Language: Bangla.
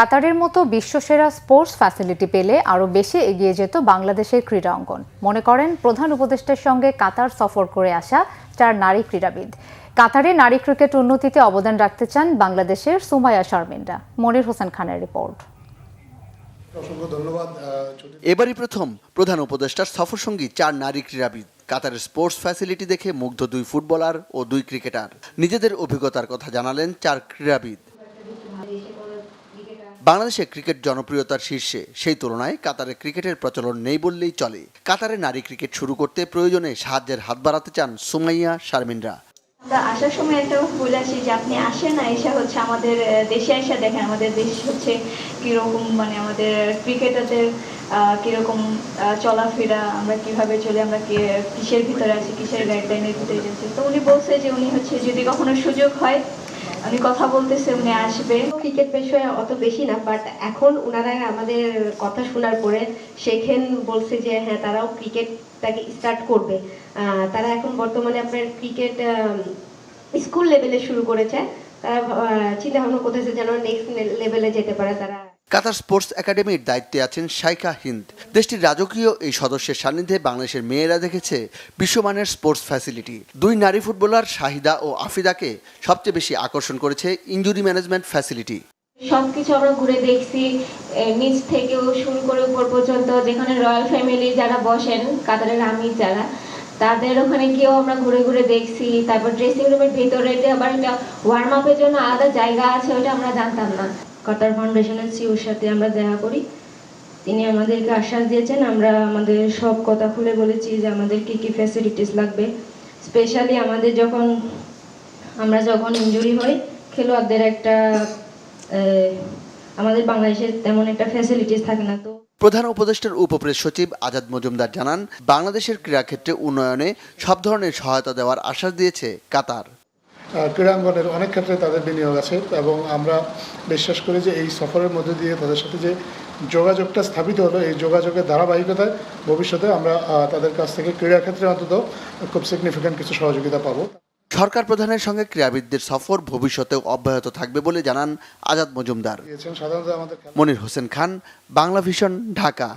কাতারের মতো বিশ্বসেরা স্পোর্টস ফ্যাসিলিটি পেলে আরও বেশি এগিয়ে যেত বাংলাদেশের ক্রীড়া অঙ্গন, মনে করেন প্রধান উপদেষ্টার সঙ্গে কাতার সফর করে আসা 4 নারী ক্রীড়াবিদ। কাতারে নারী ক্রিকেট উন্নতিতে অবদান রাখতে চান বাংলাদেশের সুমাইয়া শারমিনরা। মনির হোসেন খানের রিপোর্ট। এবারই প্রথম প্রধান উপদেষ্টার সফরসঙ্গী 4 নারী ক্রীড়াবিদ। কাতারের স্পোর্টস ফ্যাসিলিটি দেখে মুগ্ধ 2 ফুটবলার ও 2 ক্রিকেটার। নিজেদের অভিজ্ঞতার কথা জানালেন 4 ক্রীড়াবিদ। বাংলাদেশে ক্রিকেট জনপ্রিয়তার শীর্ষে, সেই তুলনায় কাতারে ক্রিকেটের প্রচলন নেই বললেই চলে। কাতারে নারী ক্রিকেট শুরু করতে প্রয়োজনে সাহায্যের হাত বাড়াতে চান সুমাইয়া শারমিনরা। আমরা আসার সময় একটা বলে আসি যে আপনি আসেন না, এসে হচ্ছে আমাদের দেশে এসে দেখেন আমাদের দেশ হচ্ছে কিরকম, মানে আমাদের ক্রিকেটারদের কিরকম চলাফেরা, আমরা কিভাবে চলে, আমরা কিসের ভিতরে আছি, কিসের গাইডলাইনের ভিতরে যাচ্ছি। তো উনি বলছে যে উনি হচ্ছে যদি কখনো সুযোগ হয়, উনি কথা বলতেছে, উনি আসবে। ক্রিকেট বিষয়ে অত বেশি না, বাট এখন ওনারা আমাদের কথা শোনার পরে সেখান বলছে যে হ্যাঁ তারাও ক্রিকেটটাকে স্টার্ট করবে। তারা এখন বর্তমানে আপনার ক্রিকেট স্কুল লেভেলে শুরু করেছে। তারা চিন্তা ভাবনা করতেছে যেন নেক্সট লেভেলে যেতে পারে তারা। কাতার স্পোর্টস একাডেমির দায়িত্বে আছেন শাইখা হিন্দ। দেশটির রাজকীয় এই সদস্যের সান্নিধ্যে বাংলাদেশের মেয়েরা দেখেছে বিশ্বমানের স্পোর্টস ফ্যাসিলিটি। 2 নারী ফুটবলার শাহিদা ও আফিদাকে সবচেয়ে বেশি আকর্ষণ করেছে ইনজুরি ম্যানেজমেন্ট ফ্যাসিলিটি। সবকিছু আমরা ঘুরে দেখছি, নিচ থেকেও শুরু করে উপর পর্যন্ত, যেখানে রয়্যাল ফ্যামিলি যারা বসেন, কাতারের আমির যারা, তাদের ওখানে গিয়েও আমরা ঘুরে ঘুরে দেখছি। তারপর ড্রেসিং রুমের ভিতরে আবার একটা ওয়ার্ম আপের জন্য আলাদা জায়গা আছে, ওটা আমরা জানতাম না। কাতার ফাউন্ডেশনের সিওর সাথে আমরা দেখা করি, তিনি আমাদেরকে আশ্বাস দিয়েছেন। আমরা আমাদের সব কথা খুলে বলেছি যে আমাদের কি কি ফ্যাসিলিটিস লাগবে। স্পেশালি আমাদের আমরা যখন ইনজুরি হই, খেলোয়াড়দের একটা আমাদের বাংলাদেশের তেমন একটা ফ্যাসিলিটিস থাকে না। তো প্রধান উপদেষ্টার উপপ্রেস সচিব আজাদ মজুমদার জানান, বাংলাদেশের ক্রীড়াক্ষেত্রে উন্নয়নে সব ধরনের সহায়তা দেওয়ার আশ্বাস দিয়েছে কাতার। ক্রীড়াঙ্গনের অনেক ক্ষেত্রে তাদের বিনিয়োগ আছে এবং আমরা বিশ্বাস করি যে এই সফরের মধ্যে দিয়ে তাদের সাথে যে যোগাযোগটা স্থাপিত হলো, এই যোগাযোগের ধারাবাহিকতায় ভবিষ্যতে আমরা তাদের কাছ থেকে ক্রীড়াক্ষেত্রে অন্তত খুব সিগনিফিক্যান্ট কিছু সহযোগিতা পাবো। সরকার প্রধানের সঙ্গে ক্রীড়াবিদদের সফর ভবিষ্যতেও অব্যাহত থাকবে বলে জানান আজাদ মজুমদার। সাধারণত আমাদের মনির হোসেন খান, বাংলা ভিশন, ঢাকা।